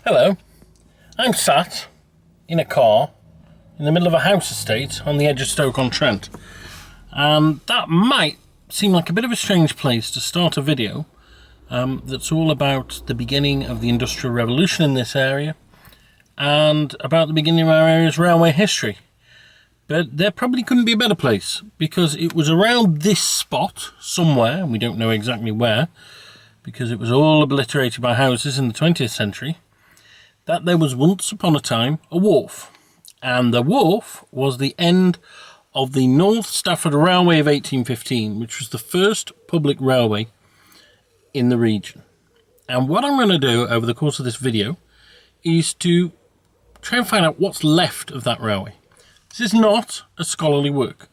Hello, I'm sat in a car in the middle of a house estate on the edge of Stoke-on-Trent, and that might seem like a bit of a strange place to start a video that's all about the beginning of the Industrial Revolution in this area and about the beginning of our area's railway history. But there probably couldn't be a better place, because it was around this spot somewhere, and we don't know exactly where, because it was all obliterated by houses in the 20th century, that there was once upon a time a wharf. And the wharf was the end of the North Stafford Railway of 1815, which was the first public railway in the region. And what I'm going to do over the course of this video is to try and find out what's left of that railway. This is not a scholarly work.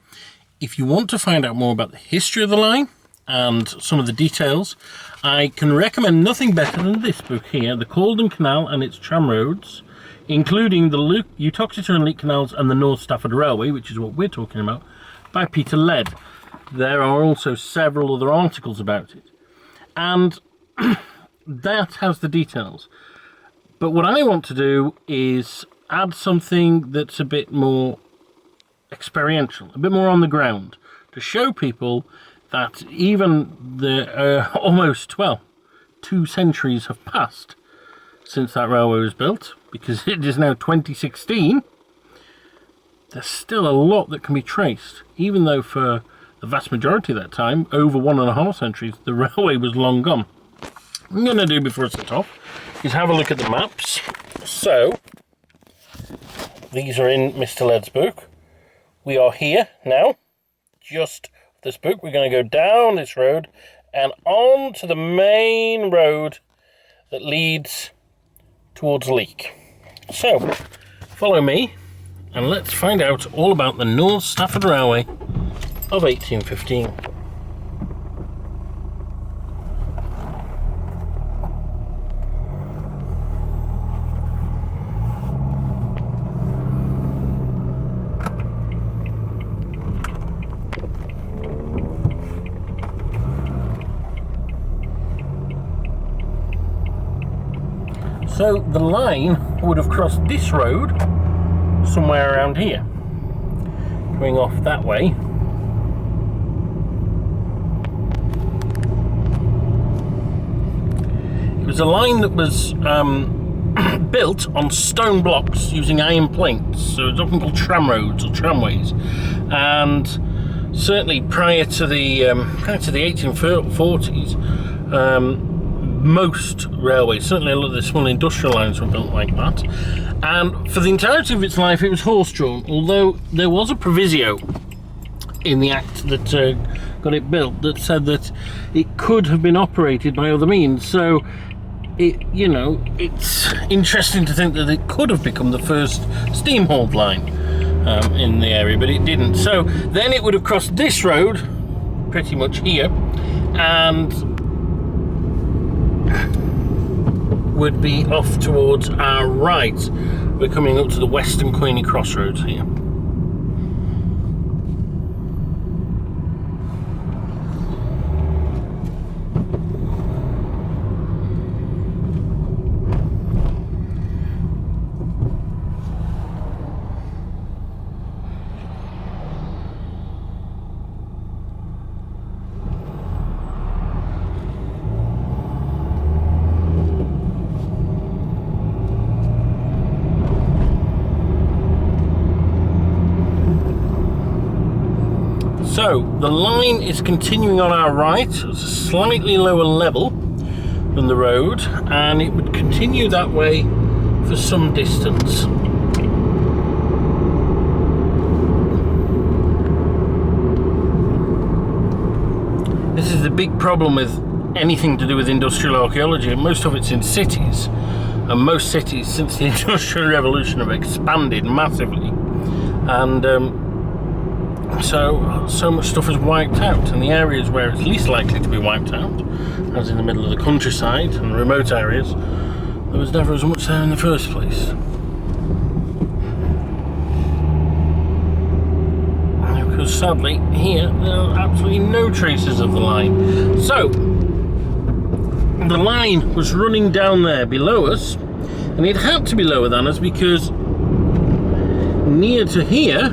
If you want to find out more about the history of the line and some of the details, I can recommend nothing better than this book here, The Calden Canal and its Tramroads, including the Uttoxeter and Leek Canals and the North Stafford Railway, which is what we're talking about, by Peter Led. There are also several other articles about it, and that has the details. But what I want to do is add something that's a bit more experiential, a bit more on the ground, to show people that even the almost, 2 centuries have passed since that railway was built, because it is now 2016, there's still a lot that can be traced, even though for the vast majority of that time, over 1.5 centuries, the railway was long gone. What I'm going to do before I set off is have a look at the maps. So, these are in Mr. Led's book. We are here now, just this book. We're going to go down this road and on to the main road that leads towards Leek. So, follow me and let's find out all about the North Stafford Railway of 1815. So the line would have crossed this road somewhere around here, going off that way. It was a line that was built on stone blocks using iron planks, so it's often called tramroads or tramways. And certainly prior to the 1840s, most railways, certainly a lot of the small industrial lines, were built like that. And for the entirety of its life, it was horse-drawn, although there was a proviso in the Act that got it built that said that it could have been operated by other means. So, it's interesting to think that it could have become the first steam-hauled line in the area, but it didn't. So then it would have crossed this road, pretty much here, and would be off towards our right. We're coming up to the Weston Coyney crossroads here. So, the line is continuing on our right. It's a slightly lower level than the road, and it would continue that way for some distance. This is the big problem with anything to do with industrial archaeology, and most of it's in cities. And most cities, since the Industrial Revolution, have expanded massively. And so much stuff is wiped out, and the areas where it's least likely to be wiped out, as in the middle of the countryside and remote areas, there was never as much there in the first place. Because sadly here there are absolutely no traces of the line. So the line was running down there below us, And it had to be lower than us because near to here,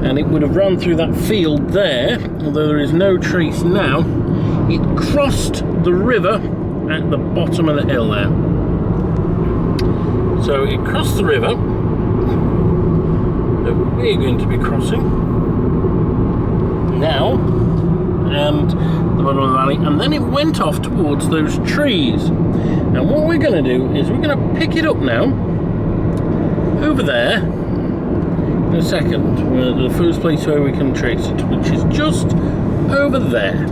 and it would have run through that field there, although there is no trace now, it crossed the river at the bottom of the hill there. So it crossed the river that we're going to be crossing now, and the bottom of the valley, and then it went off towards those trees. And what we're going to do is we're going to pick it up now over there in a second. The first place where we can trace it, which is just over there.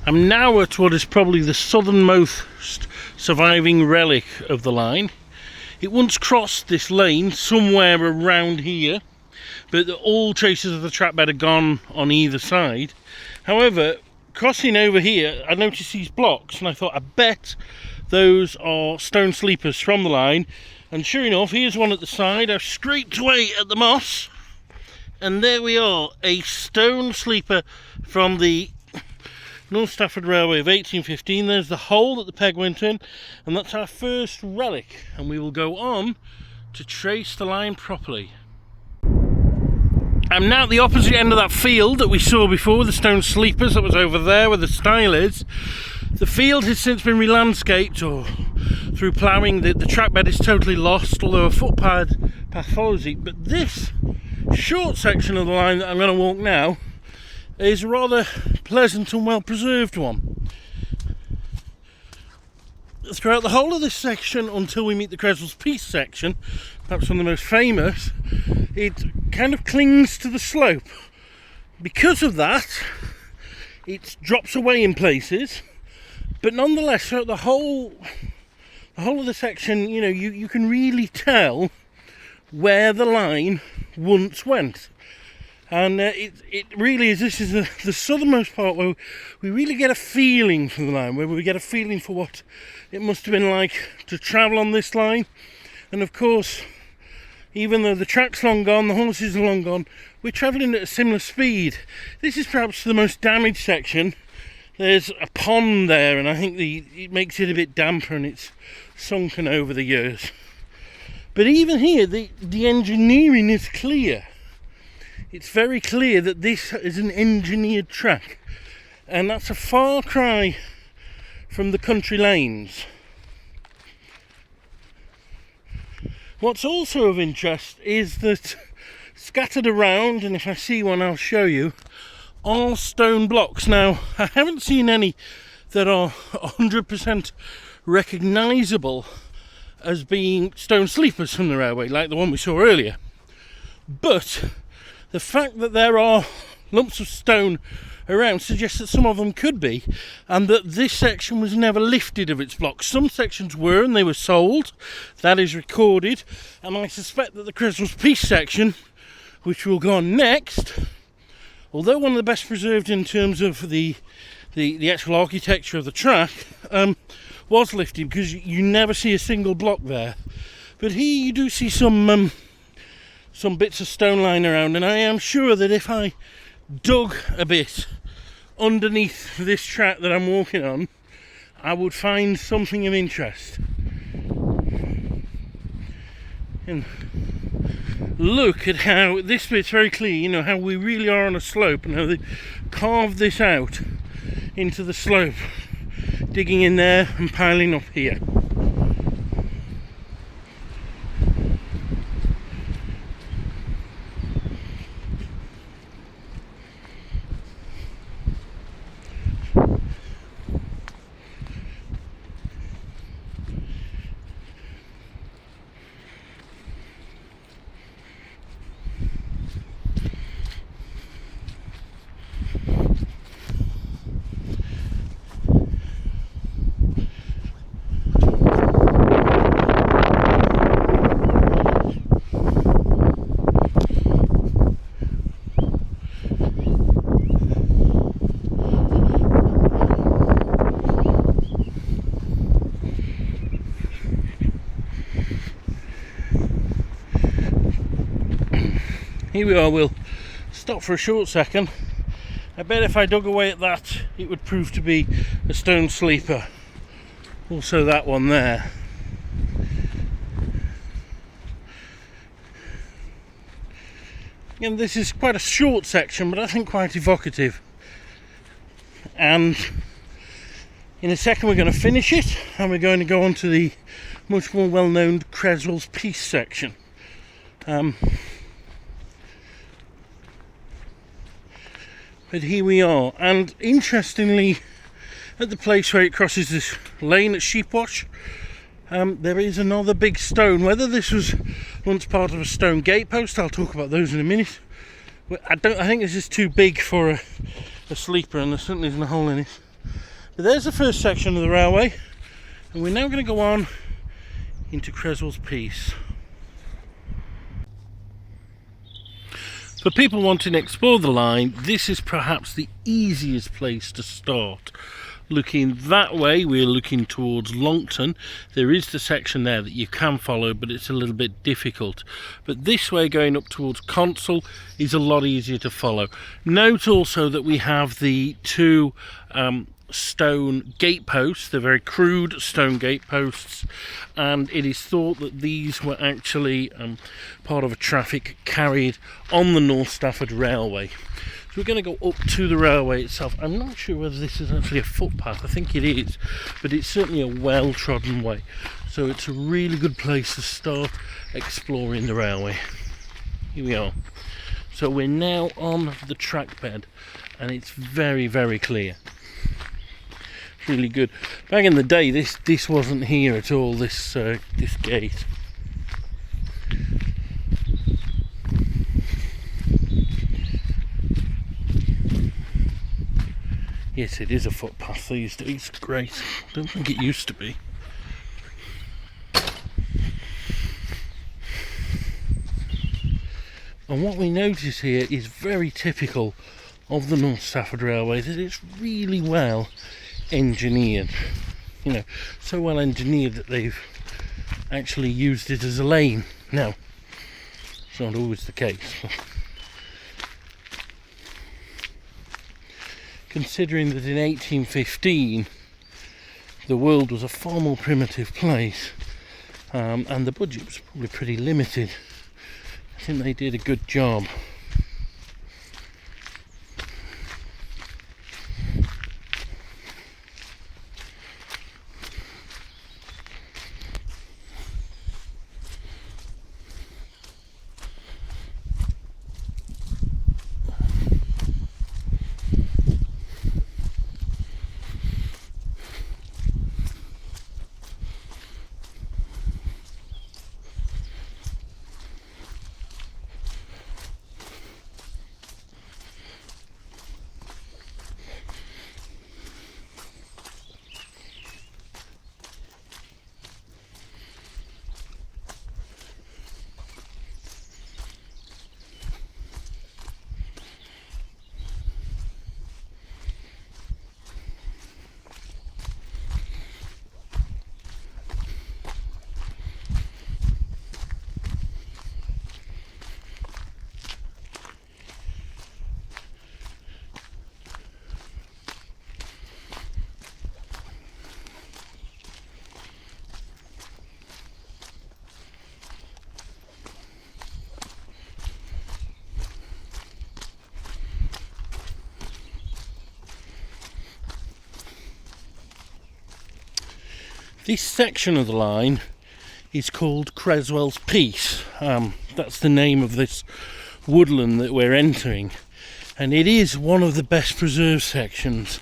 I'm now at what is probably the southernmost surviving relic of the line. It once crossed this lane somewhere around here, but all traces of the track bed are gone on either side. However, crossing over here, I noticed these blocks, and I thought, I bet those are stone sleepers from the line. And sure enough, here's one at the side. I've scraped away at the moss, and there we are, a stone sleeper from the North Stafford Railway of 1815. There's the hole that the peg went in, and that's our first relic, and we will go on to trace the line properly. I'm now at the opposite end of that field that we saw before with the stone sleepers. That was over there where the stile is. The field has since been re-landscaped, or through ploughing. The trackbed is totally lost, although a footpath follows it. But this short section of the line that I'm going to walk now is a rather pleasant and well preserved one. Throughout the whole of this section, until we meet the Creswell's Peace section, perhaps one of the most famous, it kind of clings to the slope. Because of that, it drops away in places, but nonetheless, throughout the whole of the section, you know, you can really tell where the line once went. And it really is, this is the southernmost part where we really get a feeling for the line, where we get a feeling for what it must have been like to travel on this line. And of course, even though the track's long gone, the horses are long gone, we're travelling at a similar speed. This is perhaps the most damaged section. There's a pond there, and I think it makes it a bit damper, and it's sunken over the years. But even here, the engineering is clear. It's very clear that this is an engineered track, and that's a far cry from the country lanes. What's also of interest is that scattered around, and if I see one I'll show you, are stone blocks. Now, I haven't seen any that are 100% recognisable as being stone sleepers from the railway, like the one we saw earlier. But the fact that there are lumps of stone around suggests that some of them could be, and that this section was never lifted of its blocks. Some sections were, and they were sold. That is recorded, and I suspect that the Creswell's Peace section, which will go on next, although one of the best preserved in terms of the actual architecture of the track, was lifted, because you never see a single block there. But here you do see some bits of stone lying around, and I am sure that if I dug a bit underneath this track that I'm walking on, I would find something of interest. And look at how this bit's very clear, you know, how we really are on a slope, and how they carved this out into the slope, digging in there and piling up here. Here we are, we'll stop for a short second I bet if I dug away at that, it would prove to be a stone sleeper. Also that one there. And this is quite a short section, but I think quite evocative. And in a second we're going to finish it, and we're going to go on to the much more well-known Creswell's Peace section. But here we are, and interestingly, at the place where it crosses this lane at Sheepwash, there is another big stone. Whether this was once part of a stone gatepost, I'll talk about those in a minute. But I think this is too big for a sleeper, and there certainly isn't a hole in it. But there's the first section of the railway, and we're now going to go on into Creswell's Peace. For people wanting to explore the line, this is perhaps the easiest place to start. Looking that way, we're looking towards Longton. There is the section there that you can follow, but it's a little bit difficult. But this way, going up towards Consall, is a lot easier to follow. Note also that we have the two stone gateposts. They're very crude stone gateposts, and it is thought that these were actually part of a traffic carried on the North Stafford Railway. So we're going to go up to the railway itself. I'm not sure whether this is actually a footpath. I think it is, but it's certainly a well-trodden way. So it's a really good place to start exploring the railway. Here we are. So we're now on the track bed, and it's very, very clear. Really good. Back in the day, this wasn't here at all. This gate. Yes, it is a footpath these days. Great. Don't think it used to be. And what we notice here is very typical of the North Stafford Railway, that it's really well engineered. You know, so well engineered that they've actually used it as a lane. Now, it's not always the case. Considering that in 1815 the world was a far more primitive place, and the budget was probably pretty limited, I think they did a good job. This section of the line is called Creswell's Peace. That's the name of this woodland that we're entering, and it is one of the best preserved sections.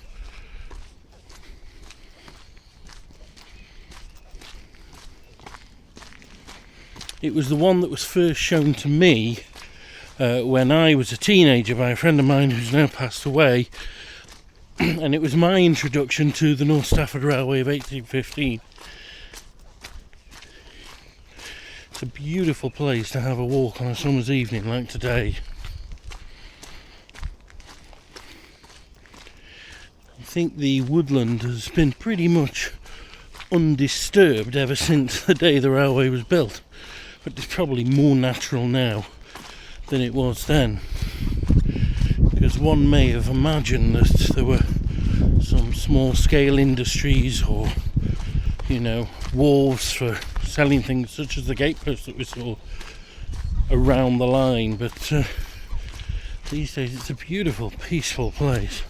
It was the one that was first shown to me when I was a teenager by a friend of mine who's now passed away, and it was my introduction to the North Stafford Railway of 1815. It's a beautiful place to have a walk on a summer's evening like today. I think the woodland has been pretty much undisturbed ever since the day the railway was built, but it's probably more natural now than it was then. because one may have imagined that there were some small scale industries or, you know, wharves for selling things such as the gatepost that we saw around the line, but these days it's a beautiful, peaceful place.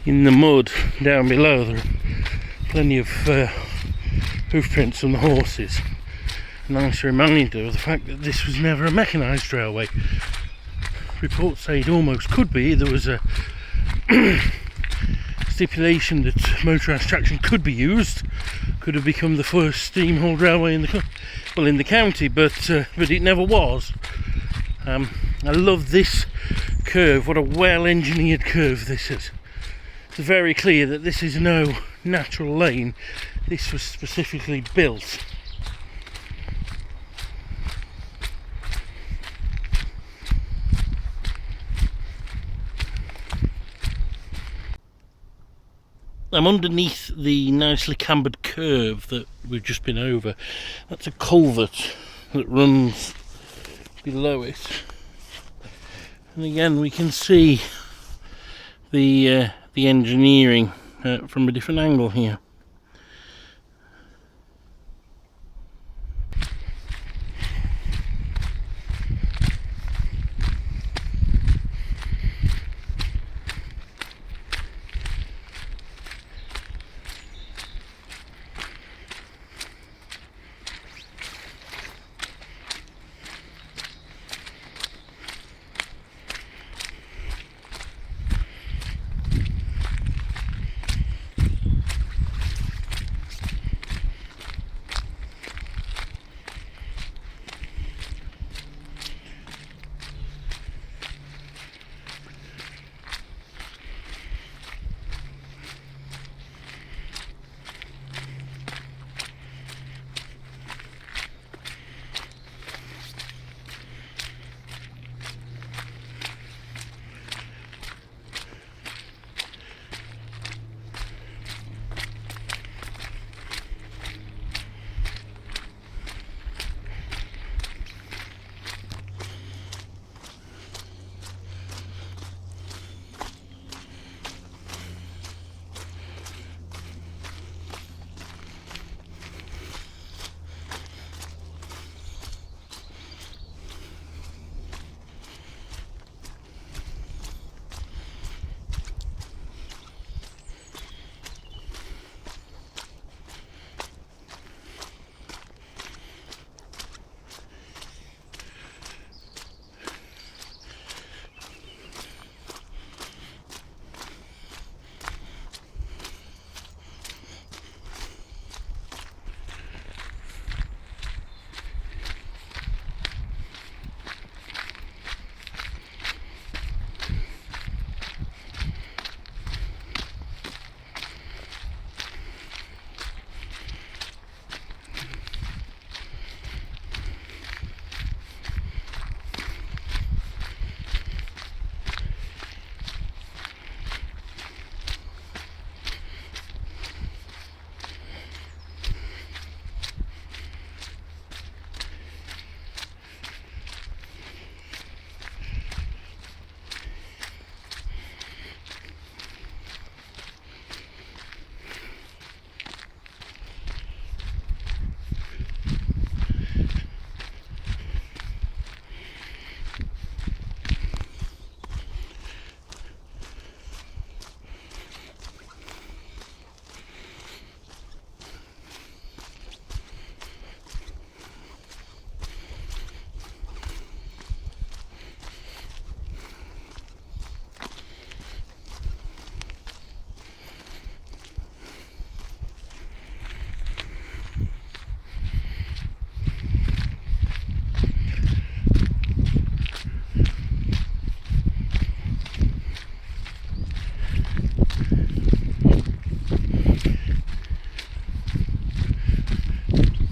In the mud down below there are plenty of hoof prints from the horses. A nice reminder of the fact that this was never a mechanised railway. Reports say it almost could be. There was a stipulation that motorised traction could be used, could have become the first steam-hauled railway in the county, but it never was. I love this curve. What a well-engineered curve this is. It's very clear that this is no natural lane. This was specifically built. I'm underneath the nicely cambered curve that we've just been over. That's a culvert that runs below it. And again we can see the engineering from a different angle here.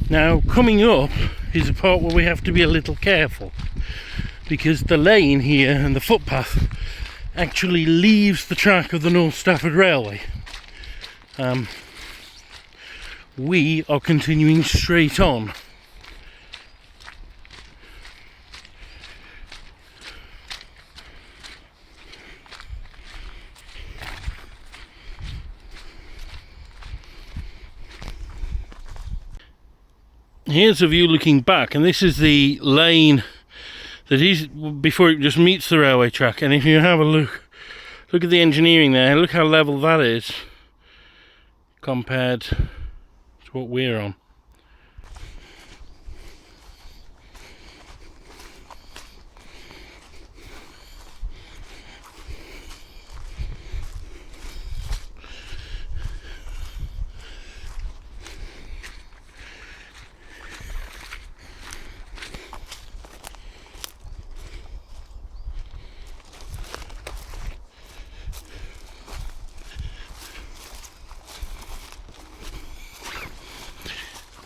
Now coming up is a part where we have to be a little careful, because the lane here and the footpath actually leaves the track of the North Stafford Railway. We are continuing straight on. Here's a view looking back, and this is the lane that is before it just meets the railway track. And if you have a look at the engineering there, look how level that is compared to what we're on.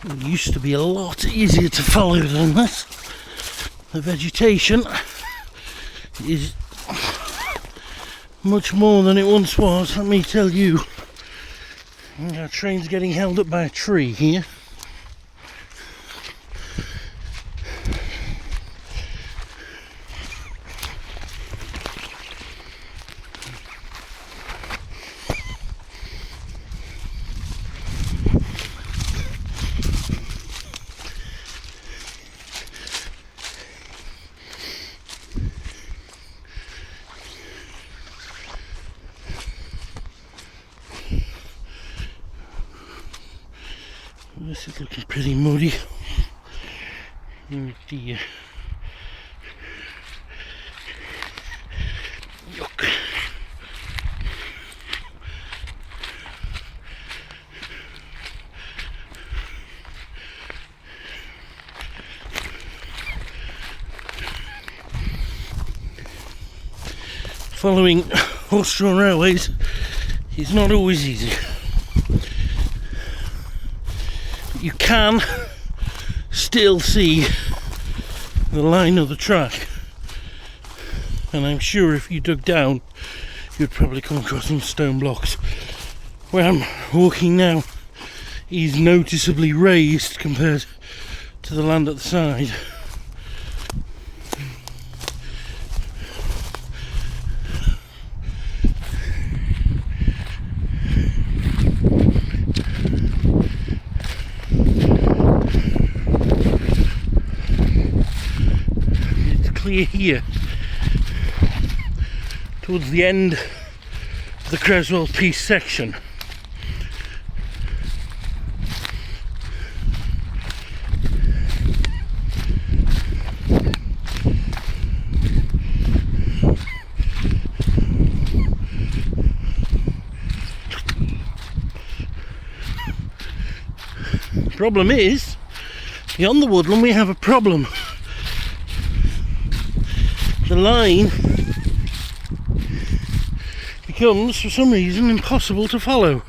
It used to be a lot easier to follow than this. The vegetation is much more than it once was, let me tell you. Our train's getting held up by a tree here. This is looking pretty muddy. Oh dear. Yuck. Following horse-drawn railways is not always easy. You can still see the line of the track, and I'm sure if you dug down you'd probably come across some stone blocks. Where I'm walking now is noticeably raised compared to the land at the side. Here towards the end of the Creswell piece section. Problem is, beyond the woodland we have a problem. The line becomes, for some reason, impossible to follow.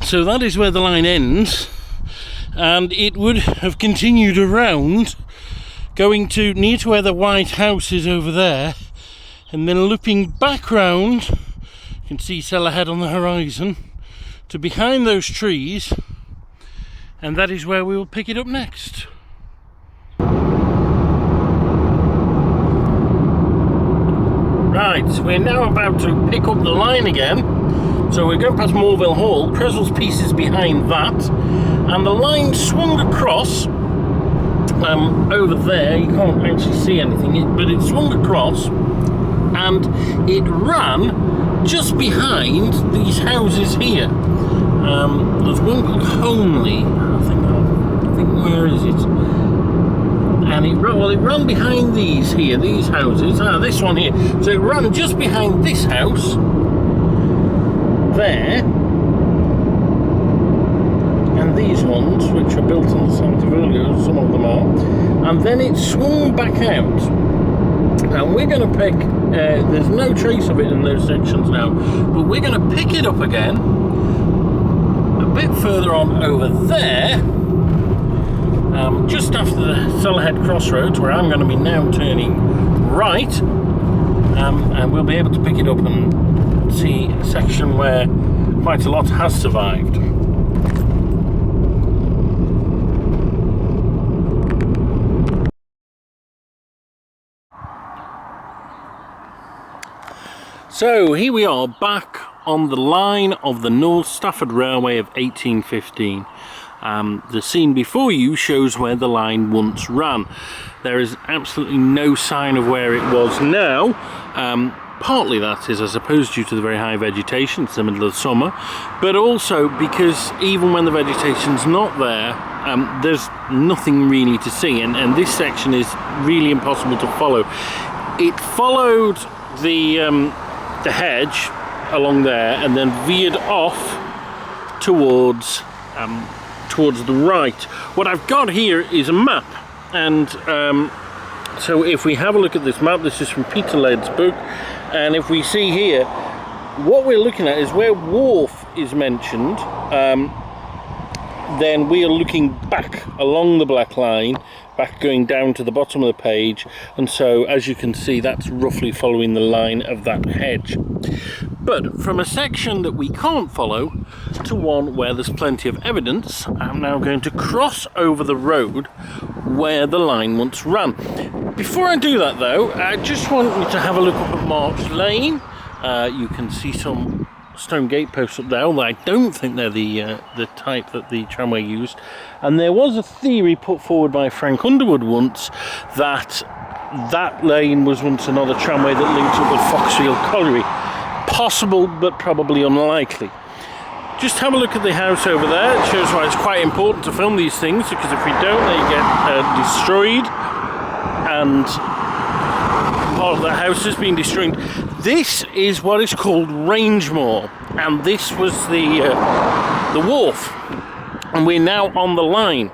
So that is where the line ends, and it would have continued around, going to near to where the white house is over there, and then looping back round. You can see Sellerhead on the horizon, to behind those trees, and that is where we will pick it up next. Right, we're now about to pick up the line again. So we're going past Moreville Hall, Creswell's piece is behind that, and the line swung across over there. You can't actually see anything, but it swung across and it ran just behind these houses here. There's one called Homely, I think where is it? And it ran behind these here, these houses. This one here. So it ran just behind this house there, and these ones, which are built on the site of earlier, some of them are, and then it swung back out. And we're going to pick, there's no trace of it in those sections now, but we're going to pick it up again a bit further on over there, just after the Sellerhead crossroads, where I'm going to be now turning right, and we'll be able to pick it up and see a section where quite a lot has survived. So here we are back on the line of the North Stafford Railway of 1815. The scene before you shows where the line once ran. There is absolutely no sign of where it was now. Partly that is, I suppose, due to the very high vegetation. It's the middle of summer, but also because even when the vegetation's not there, there's nothing really to see, and this section is really impossible to follow. It followed the hedge along there and then veered off towards the right. What I've got here is a map, and so if we have a look at this map, this is from Peter Ledd's book, and if we see here, what we're looking at is where wharf is mentioned, then we are looking back along the black line, back going down to the bottom of the page, and so as you can see, that's roughly following the line of that hedge. But from a section that we can't follow to one where there's plenty of evidence, I'm now going to cross over the road where the line once ran. Before I do that though, I just want you to have a look up at March Lane. You can see some stone gate posts up there, although I don't think they're the type that the tramway used. And there was a theory put forward by Frank Underwood once that that lane was once another tramway that linked up with Foxfield Colliery. Possible, but probably unlikely. Just have a look at the house over there. It shows why it's quite important to film these things, because if we don't, they get destroyed, and part of the house has been destroyed. This is what is called Rangemore, and this was the wharf, and we're now on the line.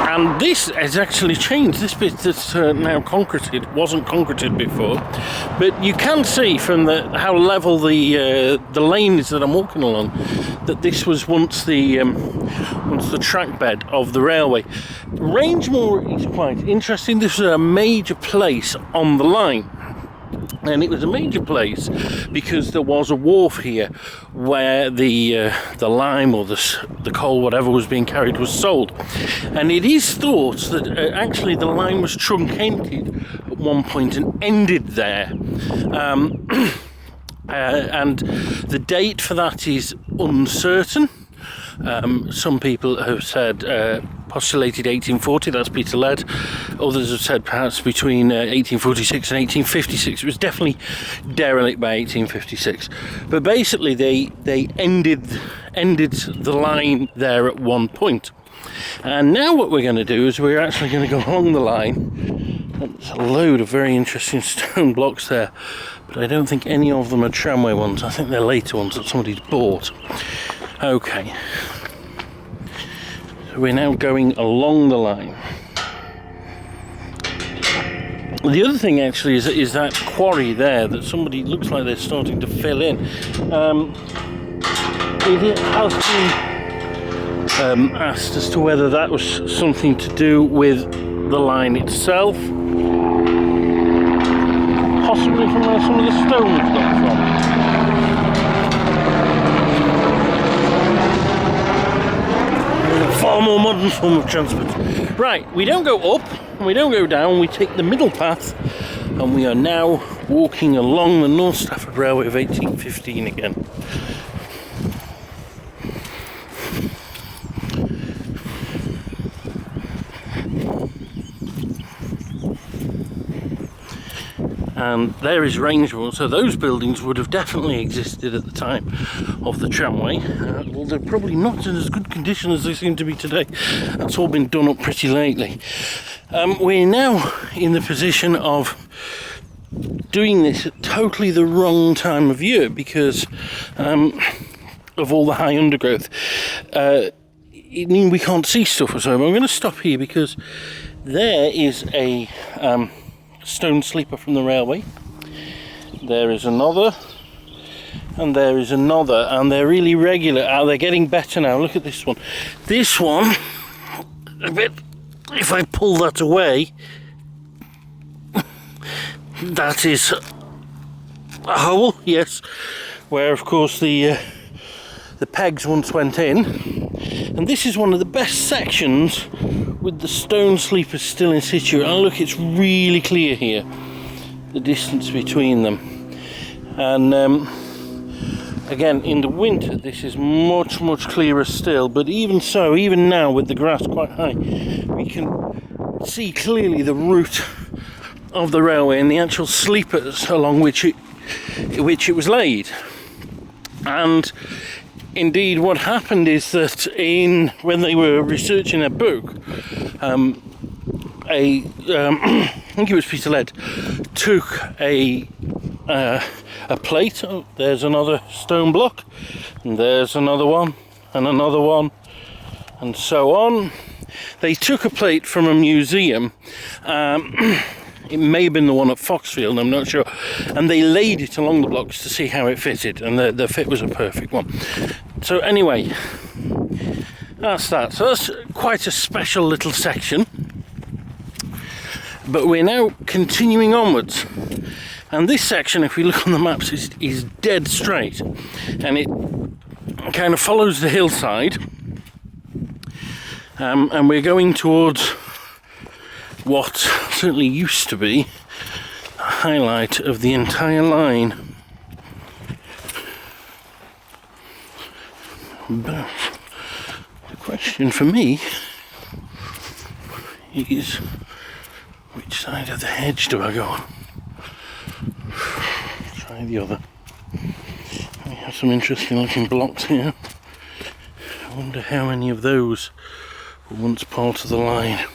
And this has actually changed. This bit that's now concreted wasn't concreted before, but you can see from how level the lane is that I'm walking along that this was once the track bed of the railway. Rangemore is quite interesting. This was a major place on the line. And it was a major place because there was a wharf here where the lime or the coal, whatever was being carried, was sold. And it is thought that actually the line was truncated at one point and ended there. And the date for that is uncertain. Some people have said postulated 1840, that's Peter Ledd. Others have said perhaps between 1846 and 1856. It was definitely derelict by 1856. But basically they ended the line there at one point. And now what we're going to do is we're actually going to go along the line. There's a load of very interesting stone blocks there, but I don't think any of them are tramway ones. I think they're later ones that somebody's bought. Okay, so we're now going along the line. The other thing actually is that quarry there that somebody looks like they're starting to fill in. It has been asked as to whether that was something to do with the line itself, possibly from where some of the stones got from. Far more modern form of transport. Right, we don't go up and we don't go down, we take the middle path, and we are now walking along the North Stafford Railway of 1815 again. And there is Rangemore, so those buildings would have definitely existed at the time of the tramway, although probably not in as good condition as they seem to be today. That's all been done up pretty lately. We're now in the position of doing this at totally the wrong time of year because of all the high undergrowth. It means we can't see stuff, so I'm going to stop here because there is a stone sleeper from the railway. There is another. and there is another, and they're really regular. They're getting better now. Look at this one. This one, a bit, if I pull that away, that is a hole, yes, where of course the pegs once went in. And this is one of the best sections with the stone sleepers still in situ. And look, it's really clear here, the distance between them. And again, in the winter this is much clearer still, but even so, even now with the grass quite high, we can see clearly the route of the railway and the actual sleepers along which it was laid. And indeed, what happened is that when they were researching their book, I think it was Peter Led took a plate. Oh, there's another stone block, and there's another one, and another one, and so on. They took a plate from a museum. It may have been the one at Foxfield, I'm not sure, and they laid it along the blocks to see how it fitted, and the fit was a perfect one. So anyway, that's that. So that's quite a special little section, but we're now continuing onwards, and this section, if we look on the maps, is dead straight, and it kind of follows the hillside, and we're going towards what certainly used to be a highlight of the entire line. But the question for me is, which side of the hedge do I go on? Try the other. We have some interesting looking blocks here. I wonder how many of those were once part of the line.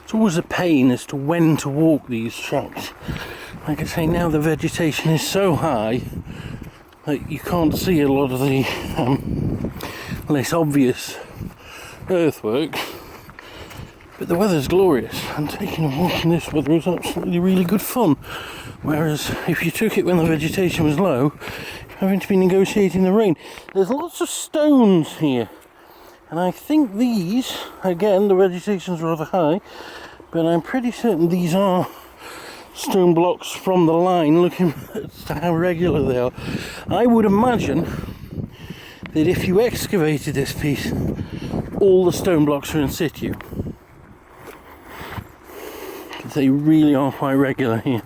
It's always a pain as to when to walk these tracks. Like I say, now the vegetation is so high that you can't see a lot of the less obvious earthwork, but the weather's glorious, and taking a walk in this weather is absolutely really good fun. Whereas if you took it when the vegetation was low, you're having to be negotiating the rain. There's lots of stones here, and I think these, again, the vegetation's rather high, but I'm pretty certain these are stone blocks from the line, looking as to how regular they are. I would imagine that if you excavated this piece, all the stone blocks are in situ. They really are quite regular here.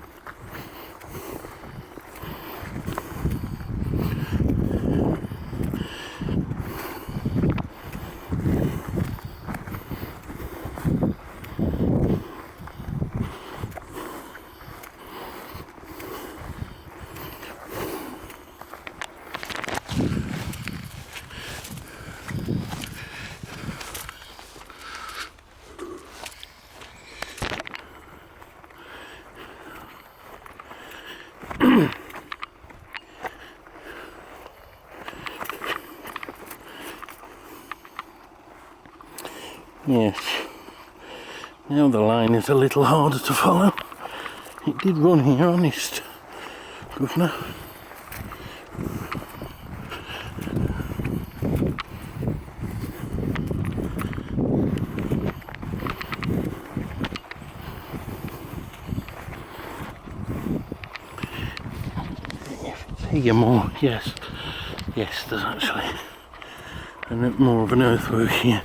Yes, now the line is a little harder to follow. It did run here, honest, governor. Here more, yes, there's actually more of an earthwork here.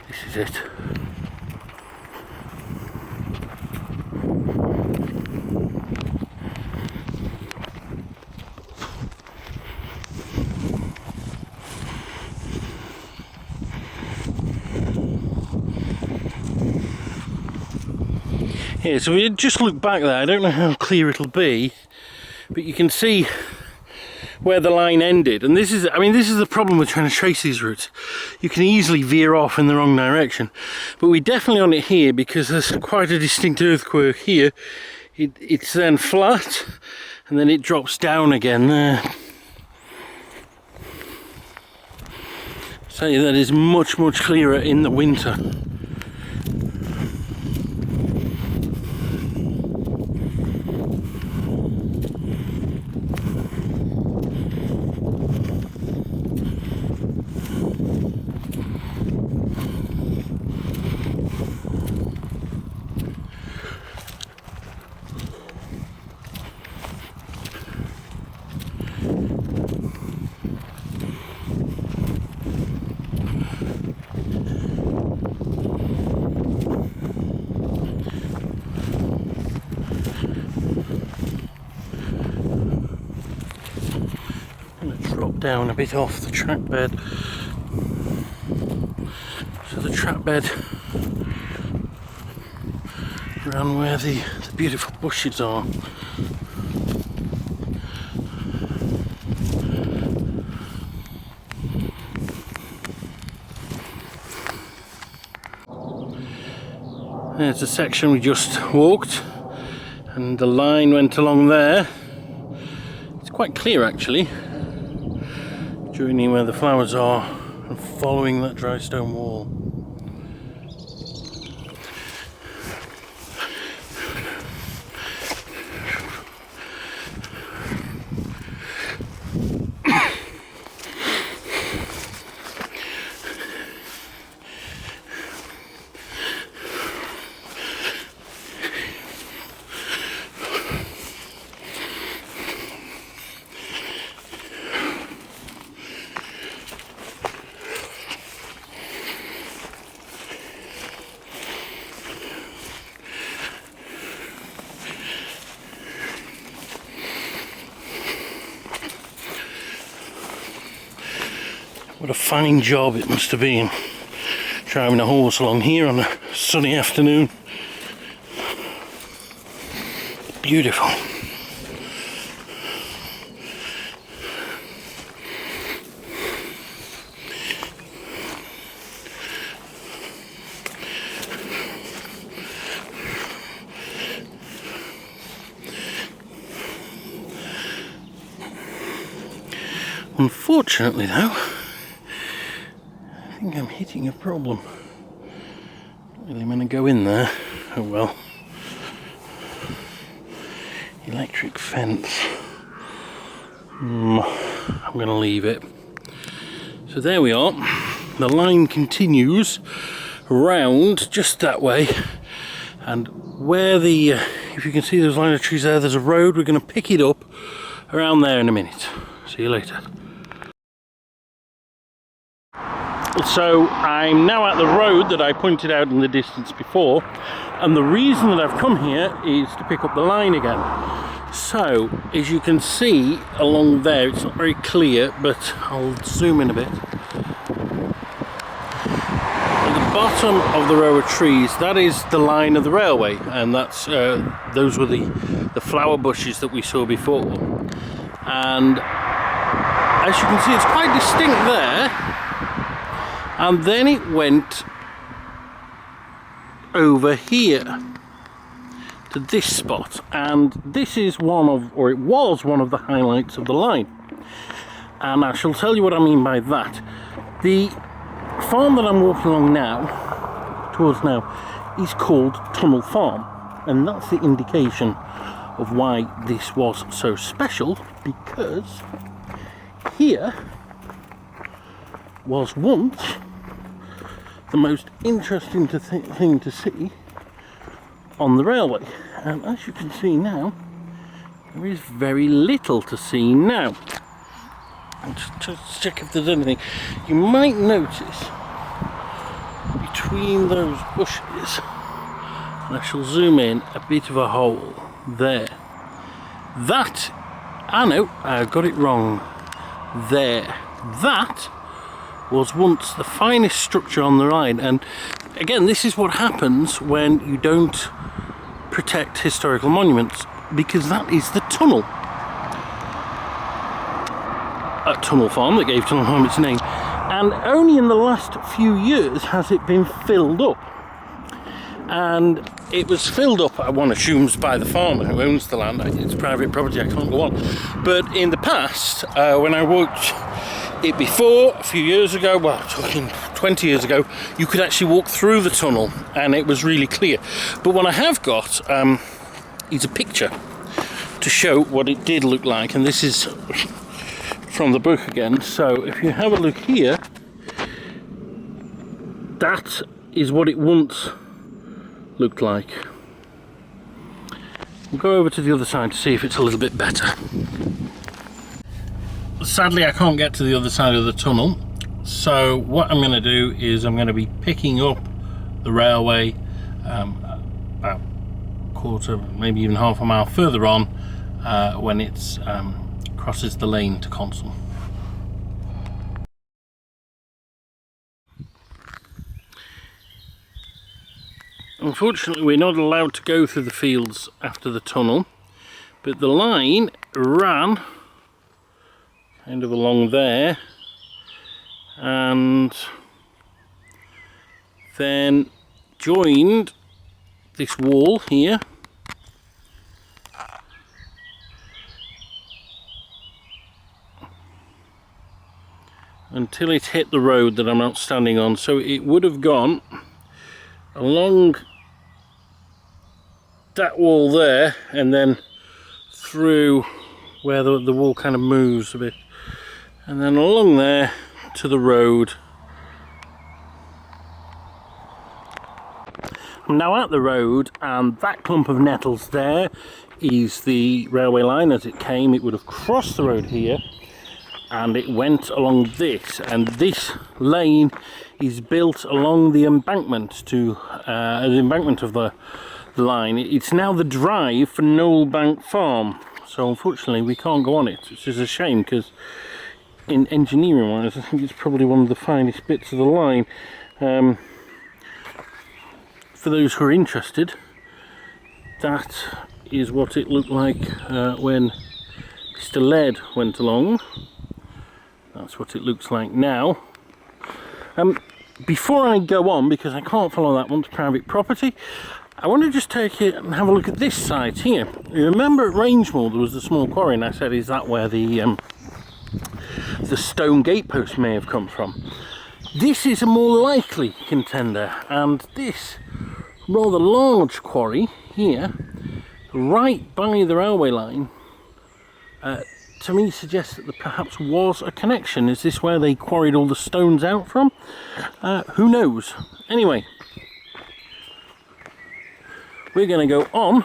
This is it. Yeah, so we just look back there. I don't know how clear it'll be, but you can see where the line ended. And this is, I mean, this is the problem with trying to trace these routes. You can easily veer off in the wrong direction. But we're definitely on it here because there's quite a distinct earthwork here. It's then flat, and then it drops down again there. So that is much clearer in the winter. Down a bit off the track bed, so the track bed around where the beautiful bushes are. There's a section we just walked, and the line went along there. It's quite clear actually. Journeying where the flowers are and following that dry stone wall. What a fine job it must have been driving a horse along here on a sunny afternoon. Beautiful. Unfortunately though, I think I'm hitting a problem. Not really going to go in there. Oh well. Electric fence. I'm going to leave it. So there we are. The line continues round just that way, and where the if you can see those line of trees there, there's a road. We're going to pick it up around there in a minute. See you later. So I'm now at the road that I pointed out in the distance before, and the reason that I've come here is to pick up the line again. So as you can see along there, it's not very clear, but I'll zoom in a bit. At the bottom of the row of trees, that is the line of the railway, and that's those were the flower bushes that we saw before. And as you can see, it's quite distinct there. And then it went over here to this spot, and this is one of, or it was one of the highlights of the line. And I shall tell you what I mean by that. The farm that I'm walking along now, towards now, is called Tunnel Farm, and that's the indication of why this was so special, because here was once the most interesting thing to see on the railway, and as you can see now, there is very little to see now. Just check if there's anything. You might notice between those bushes, and I shall zoom in, a bit of a hole there. That, no, I got it wrong. There. That was once the finest structure on the line, and again, this is what happens when you don't protect historical monuments, because that is the tunnel. A tunnel farm that gave Tunnel Farm its name. And only in the last few years has it been filled up. And it was filled up, one assumes, by the farmer who owns the land. It's private property, I can't go on. But in the past, when I walked it before, a few years ago, well, talking 20 years ago, you could actually walk through the tunnel and it was really clear. But what I have got is a picture to show what it did look like, and this is from the book again. So if you have a look here, that is what it once looked like. We'll go over to the other side to see if it's a little bit better. Sadly, I can't get to the other side of the tunnel, so what I'm going to do is I'm going to be picking up the railway about a quarter, maybe even half a mile further on, when it's crosses the lane to Consall. Unfortunately, we're not allowed to go through the fields after the tunnel, but the line ran kind of along there and then joined this wall here until it hit the road that I'm not standing on. So it would have gone along that wall there and then through where the wall kind of moves a bit, and then along there to the road. I'm now at the road, and that clump of nettles there is the railway line as it came. It would have crossed the road here and it went along this, and this lane is built along the embankment to the embankment of the line. It's now the drive for Knowlbank Farm, so unfortunately we can't go on it, which is a shame, because in engineering wise I think it's probably one of the finest bits of the line. For those who are interested, that is what it looked like when Mr. Lead went along. That's what it looks like now. Before I go on, because I can't follow that one to private property, I want to just take it and have a look at this site here. You remember at Rangemore there was the small quarry, and I said, is that where the stone gatepost may have come from? This is a more likely contender, and this rather large quarry here, right by the railway line, to me suggests that there perhaps was a connection. Is this where they quarried all the stones out from? Who knows? Anyway, we're going to go on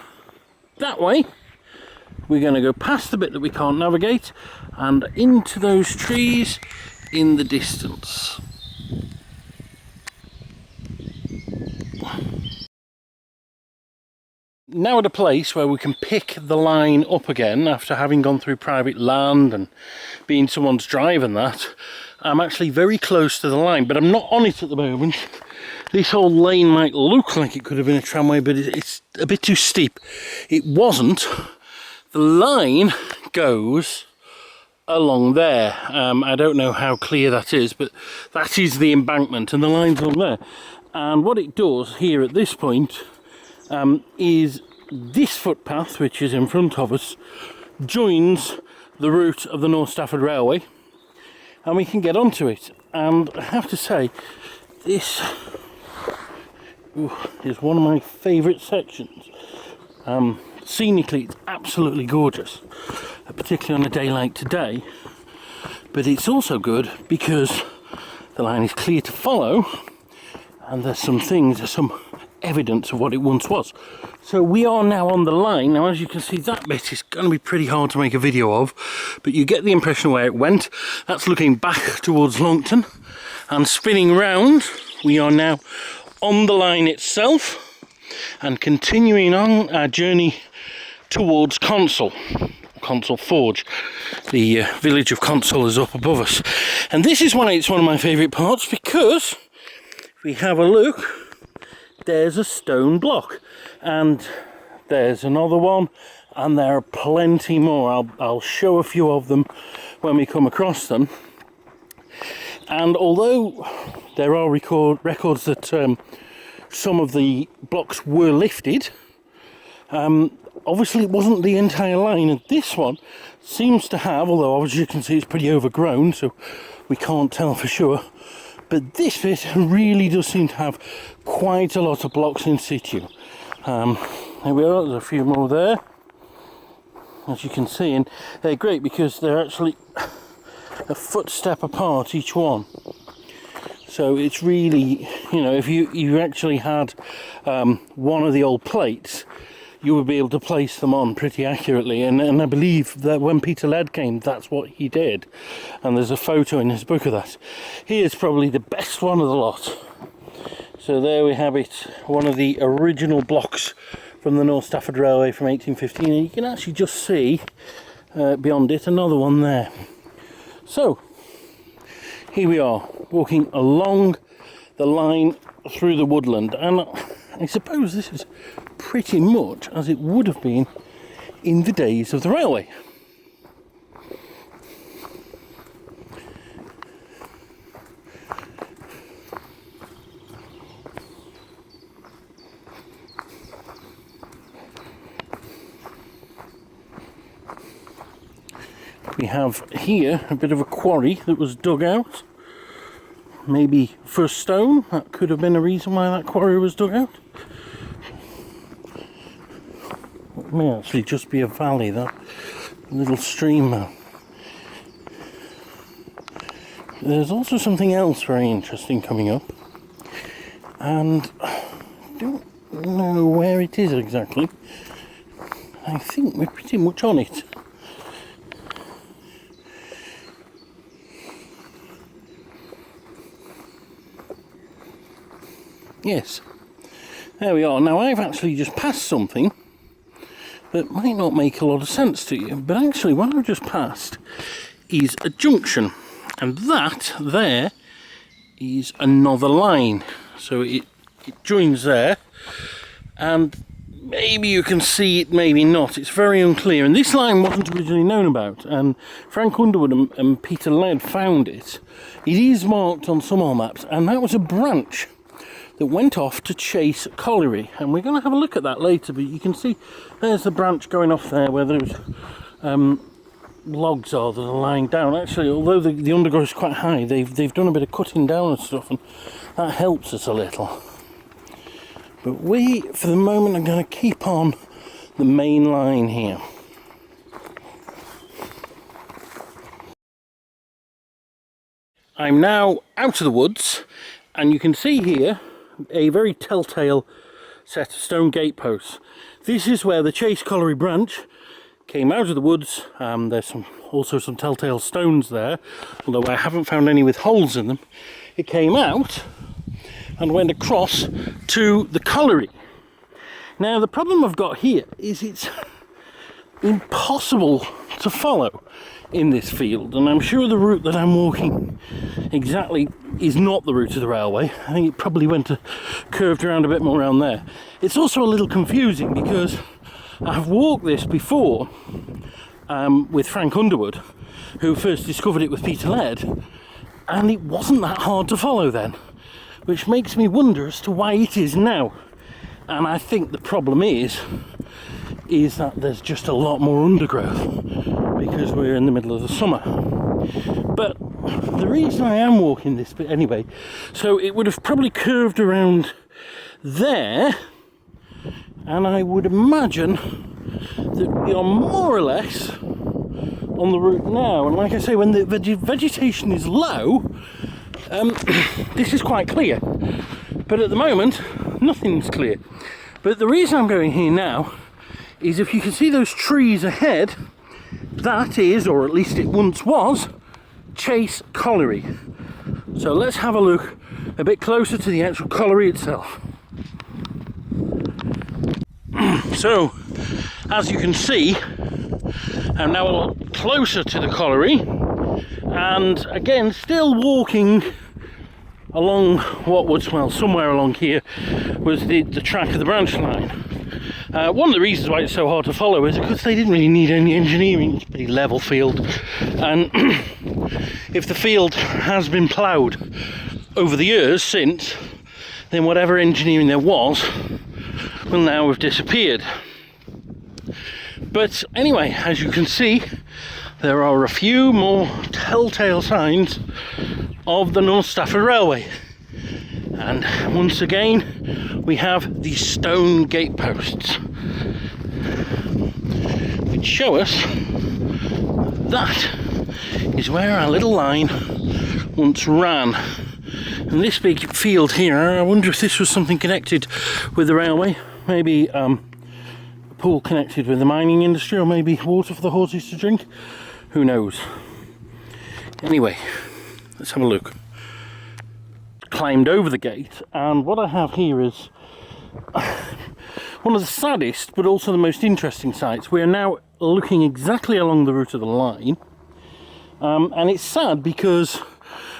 that way. We're going to go past the bit that we can't navigate and into those trees in the distance. Now at a place where we can pick the line up again after having gone through private land and being someone's drive and that. I'm actually very close to the line, but I'm not on it at the moment. This whole lane might look like it could have been a tramway, but it's a bit too steep. It wasn't. The line goes along there. I don't know how clear that is, but that is the embankment and the line's along there. And what it does here at this point is this footpath, which is in front of us, joins the route of the North Stafford Railway, and we can get onto it. And I have to say, this is one of my favourite sections. Scenically, it's absolutely gorgeous, particularly on a day like today, but it's also good because the line is clear to follow and there's some evidence of what it once was. So we are now on the line. Now, as you can see, that bit is going to be pretty hard to make a video of, but you get the impression where it went. That's looking back towards Longton, and spinning round, we are now on the line itself and continuing on our journey towards Consall Forge. The village of Consall is up above us, and this is why it's one of my favourite parts, because if we have a look, there's a stone block, and there's another one, and there are plenty more. I'll show a few of them when we come across them. And although there are records that some of the blocks were lifted, obviously it wasn't the entire line, and this one seems to have, although as you can see it's pretty overgrown, so we can't tell for sure, but this bit really does seem to have quite a lot of blocks in situ. There we are, there's a few more there, as you can see, and they're great because they're actually a footstep apart, each one. So it's really, you know, if you actually had one of the old plates, you would be able to place them on pretty accurately, and I believe that when Peter Laird came, that's what he did, and there's a photo in his book of that. Here's probably the best one of the lot. So there we have it, one of the original blocks from the North Stafford Railway from 1815, and you can actually just see beyond it another one there. So here we are, walking along the line through the woodland, and I suppose this is pretty much as it would have been in the days of the railway. We have here a bit of a quarry that was dug out, maybe for stone. That could have been a reason why that quarry was dug out. It may actually just be a valley, that little stream there. There's also something else very interesting coming up, and I don't know where it is exactly. I think we're pretty much on it. Yes, there we are. Now I've actually just passed something that might not make a lot of sense to you, but actually what I've just passed is a junction, and that there is another line. So it joins there, and maybe you can see it, maybe not. It's very unclear, and this line wasn't originally known about, and Frank Underwood and Peter Laird found it. It is marked on some old maps, and that was a branch that went off to Chase Colliery, and we're going to have a look at that later, but you can see there's the branch going off there where those logs are that are lying down. Actually, although the undergrowth is quite high, they've done a bit of cutting down and stuff, and that helps us a little. But we, for the moment, are going to keep on the main line here. I'm now out of the woods, and you can see here a very telltale set of stone gateposts. This is where the Chase Colliery branch came out of the woods. There's also some telltale stones there, although I haven't found any with holes in them. It came out and went across to the colliery. Now the problem I've got here is it's impossible to follow in this field, and I'm sure the route that I'm walking exactly is not the route of the railway. I think it probably curved around a bit more around there. It's also a little confusing because I've walked this before with Frank Underwood, who first discovered it with Peter Laird, and it wasn't that hard to follow then, which makes me wonder as to why it is now. And I think the problem is that there's just a lot more undergrowth because we're in the middle of the summer. But the reason I am walking this bit anyway, so it would have probably curved around there, and I would imagine that we are more or less on the route now. And like I say, when the vegetation is low, this is quite clear, but at the moment nothing's clear. But the reason I'm going here now is, if you can see those trees ahead, that is, or at least it once was, Chase Colliery. So let's have a look a bit closer to the actual colliery itself. So as you can see, I'm now a lot closer to the colliery, and again still walking along what was, well, somewhere along here was the track of the branch line. One of the reasons why it's so hard to follow is because they didn't really need any engineering. It's a pretty level field, and if the field has been ploughed over the years since, then whatever engineering there was will now have disappeared. But anyway, as you can see, there are a few more telltale signs of the North Stafford Railway. And once again, we have these stone gateposts, which show us that is where our little line once ran. And this big field here, I wonder if this was something connected with the railway, maybe a pool connected with the mining industry, or maybe water for the horses to drink, who knows. Anyway, let's have a look. Climbed over the gate, and what I have here is one of the saddest but also the most interesting sights. We are now looking exactly along the route of the line, and it's sad because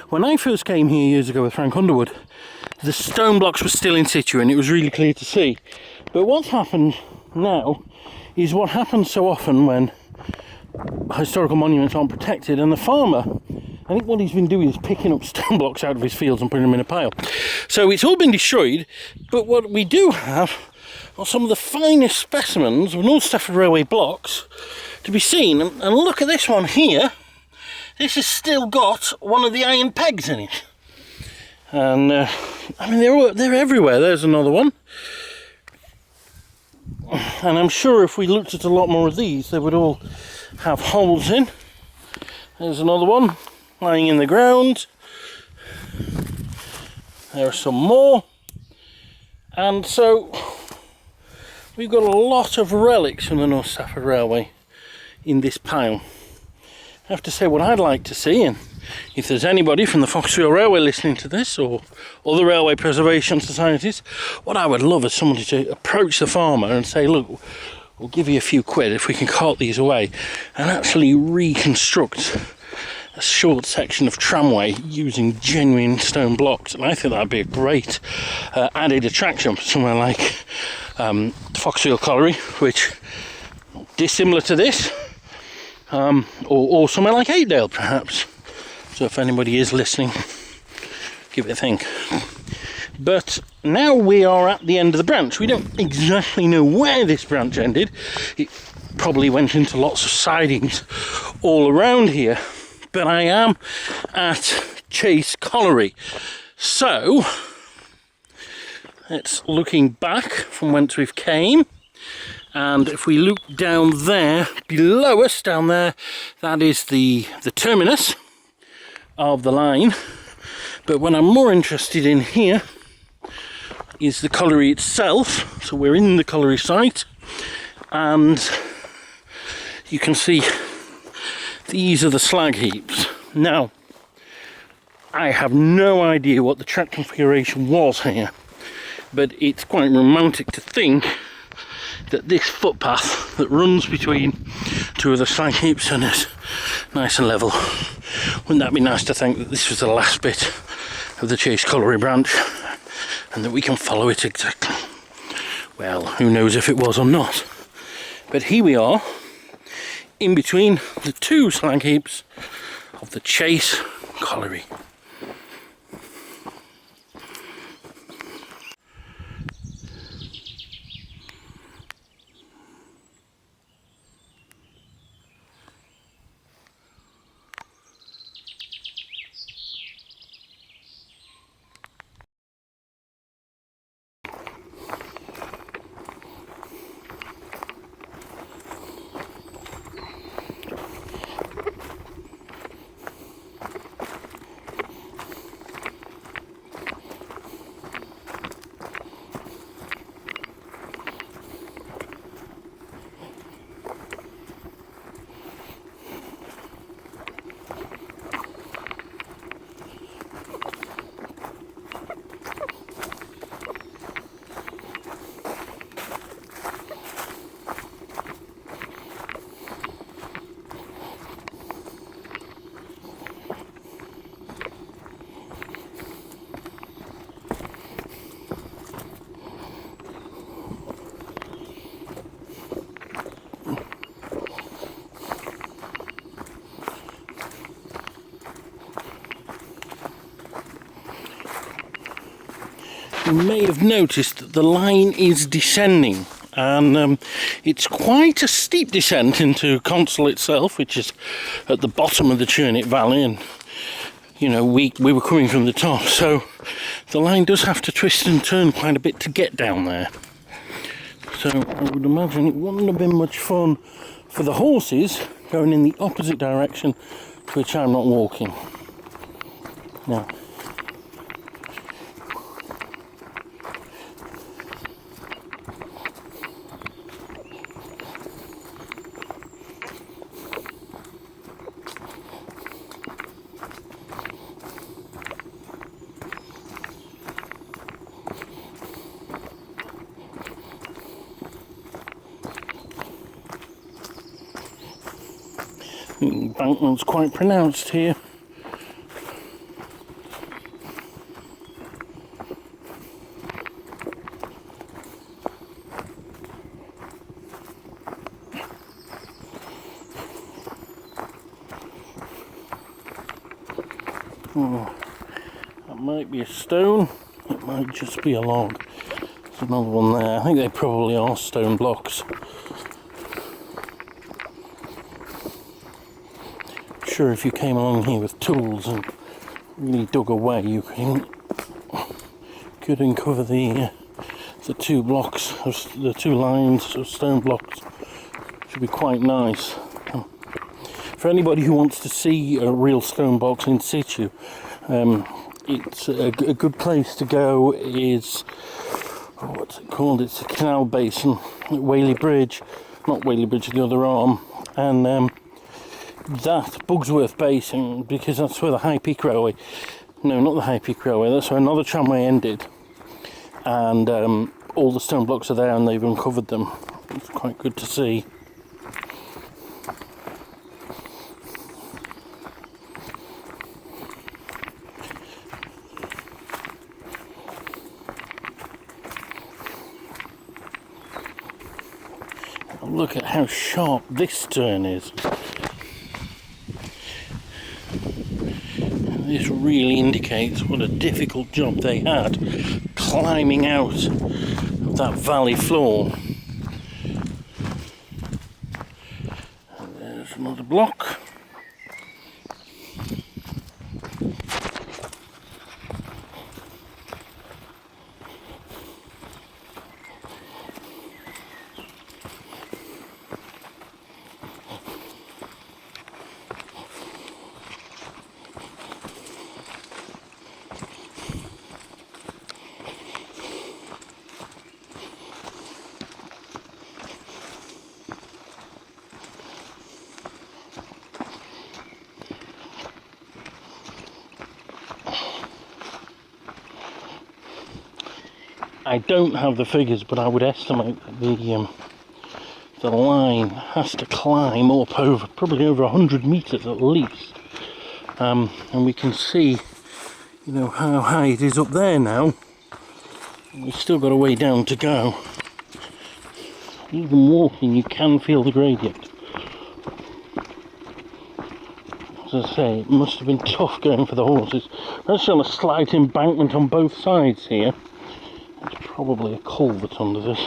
when I first came here years ago with Frank Underwood, the stone blocks were still in situ and it was really clear to see. But what's happened now is what happens so often when historical monuments aren't protected, and the farmer, I think what he's been doing is picking up stone blocks out of his fields and putting them in a pile. So it's all been destroyed, but what we do have are some of the finest specimens of North Stafford Railway blocks to be seen. And look at this one here. This has still got one of the iron pegs in it. And I mean, they're everywhere. There's another one. And I'm sure if we looked at a lot more of these, they would all have holes in. There's another one lying in the ground. There are some more. And so we've got a lot of relics from the North Stafford Railway in this pile. I have to say, what I'd like to see, and if there's anybody from the Foxfield Railway listening to this, or other railway preservation societies, what I would love is somebody to approach the farmer and say, look, we'll give you a few quid if we can cart these away and actually reconstruct a short section of tramway using genuine stone blocks. And I think that'd be a great added attraction for somewhere like Foxfield Colliery, which dissimilar to this, or somewhere like Airedale perhaps. So if anybody is listening, give it a think. But now we are at the end of the branch. We don't exactly know where this branch ended. It probably went into lots of sidings all around here. But I am at Chase Colliery. So it's looking back from whence we've came. And if we look down there, below us, down there, that is the terminus of the line. But what I'm more interested in here is the colliery itself. So we're in the colliery site, and you can see these are the slag heaps. Now, I have no idea what the track configuration was here, but it's quite romantic to think that this footpath that runs between two of the slag heaps and is nice and level. Wouldn't that be nice to think that this was the last bit of the Chase Colliery branch and that we can follow it exactly? Well, who knows if it was or not. But here we are, in between the two slag heaps of the Chase Colliery. you may have noticed that the line is descending, and it's quite a steep descent into Consall itself, which is at the bottom of the Churnet Valley, and you know, we were coming from the top, so the line does have to twist and turn quite a bit to get down there. So I would imagine it wouldn't have been much fun for the horses going in the opposite direction to which I'm not walking. Now, the embankment's quite pronounced here. Oh, that might be a stone, it might just be a log. There's another one there. I think they probably are stone blocks. Sure, if you came along here with tools and really dug away, you could uncover the two blocks, the two lines of stone blocks. Should be quite nice. For anybody who wants to see a real stone box in situ, it's a good place to go. Is what's it called? It's a canal basin at Whaley Bridge, not Whaley Bridge, the other arm, and that Bugsworth Basin, because that's where the High Peak Railway, no, not the High Peak Railway, that's where another tramway ended, and all the stone blocks are there and they've uncovered them. It's quite good to see. Look at how sharp this turn is. This really indicates what a difficult job they had climbing out of that valley floor. And there's another block. I don't have the figures, but I would estimate that the line has to climb up over probably over 100 metres at least, and we can see, you know, how high it is up there now. We've still got a way down to go. Even walking, you can feel the gradient. As I say, it must have been tough going for the horses. We're actually on a slight embankment on both sides here. There's probably a culvert under this.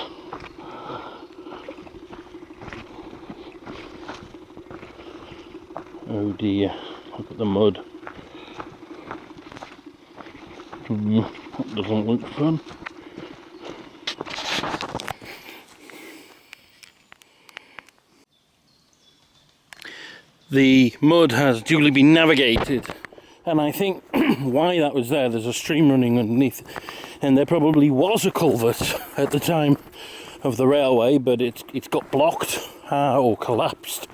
Oh dear, look at the mud. That doesn't look fun. The mud has duly been navigated, and I think why that was there, there's a stream running underneath, and there probably was a culvert at the time of the railway, but it's got blocked or collapsed,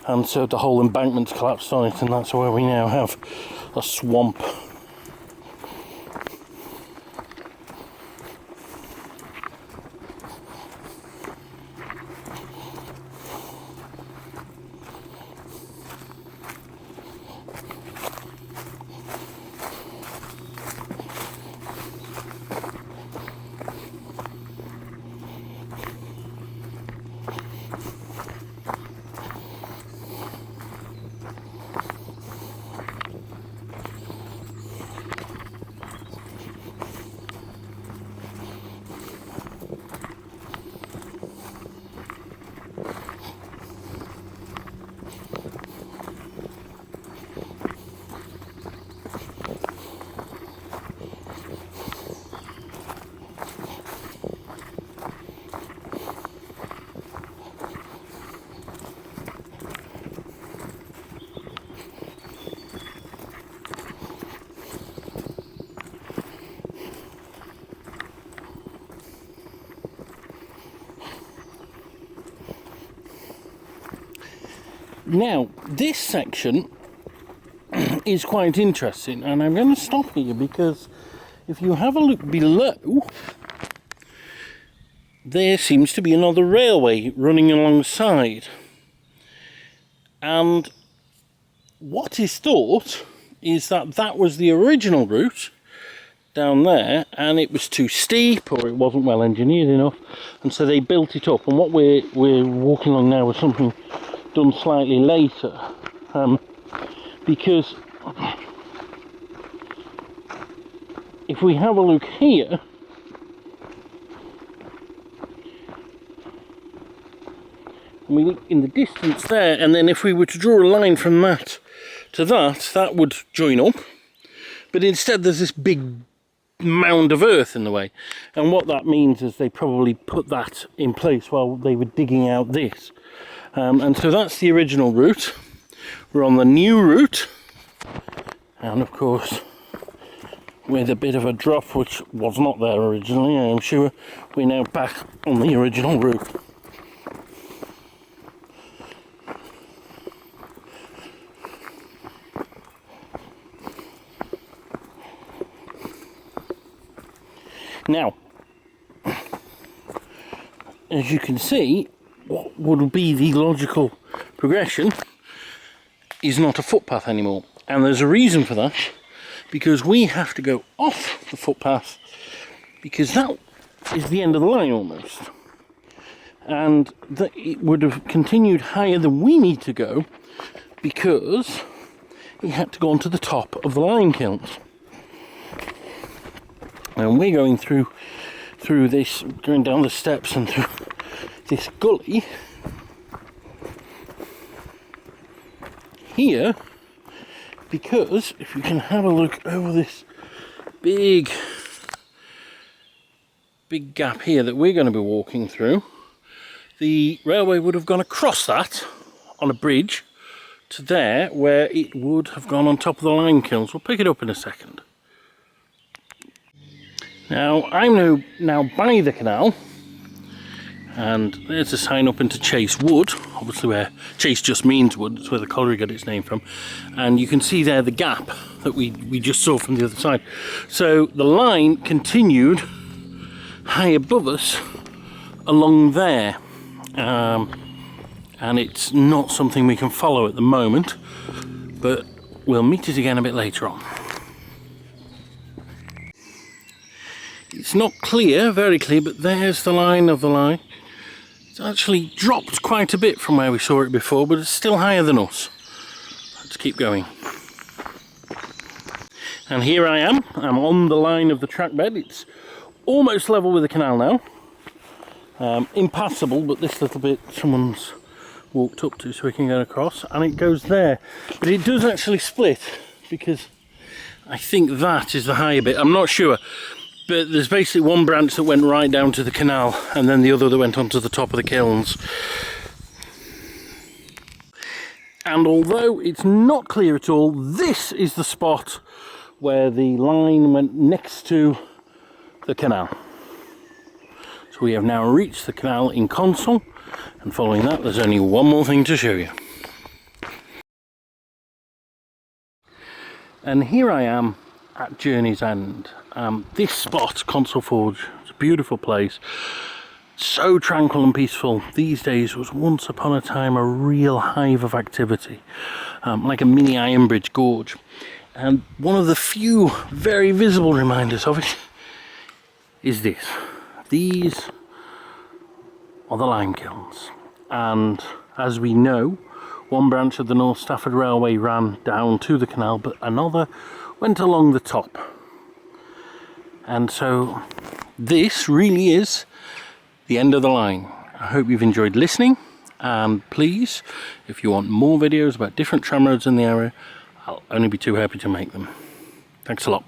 and so the whole embankment's collapsed on it, and that's where we now have a swamp. Now, this section is quite interesting, and I'm going to stop here because if you have a look below, there seems to be another railway running alongside. And what is thought is that that was the original route down there, and it was too steep or it wasn't well engineered enough, and so they built it up. And what we're walking along now is something done slightly later, because if we have a look here, and we look in the distance there, and then if we were to draw a line from that to that, that would join up, but instead there's this big mound of earth in the way, and what that means is they probably put that in place while they were digging out this, and so that's the original route. We're on the new route, and of course with a bit of a drop which was not there originally, I'm sure we're now back on the original route. Now, as you can see, what would be the logical progression is not a footpath anymore, and there's a reason for that, because we have to go off the footpath, because that is the end of the line almost, and that it would have continued higher than we need to go because we had to go onto the top of the limekilns. And we're going through this, going down the steps and through this gully here, because if you can have a look over this big gap here that we're going to be walking through, the railway would have gone across that on a bridge to there, where it would have gone on top of the limekilns. We'll pick it up in a second. Now, I'm now by the canal, and there's a sign up into Chase Wood, obviously where Chase just means wood, that's where the colliery got its name from, and you can see there the gap that we just saw from the other side. So the line continued high above us along there, and it's not something we can follow at the moment, but we'll meet it again a bit later on. It's not clear, very clear, but there's the line of the line. It's actually dropped quite a bit from where we saw it before, but it's still higher than us. Let's keep going. And here I am. I'm on the line of the track bed. It's almost level with the canal now. Impassable, but this little bit someone's walked up to so we can get across, and it goes there. But it does actually split, because I think that is the higher bit. I'm not sure. But there's basically one branch that went right down to the canal, and then the other that went onto the top of the kilns. And although it's not clear at all, this is the spot where the line went next to the canal. So we have now reached the canal in Consall, and following that there's only one more thing to show you. And here I am at Journey's End. This spot, Consall Forge, is a beautiful place, so tranquil and peaceful. These days was once upon a time a real hive of activity, like a mini Iron Bridge gorge. And one of the few very visible reminders of it is this. These are the limekilns, and as we know, one branch of the North Stafford Railway ran down to the canal, but another went along the top. And so this really is the end of the line. I hope you've enjoyed listening, and please, if you want more videos about different tramroads in the area, I'll only be too happy to make them. Thanks a lot.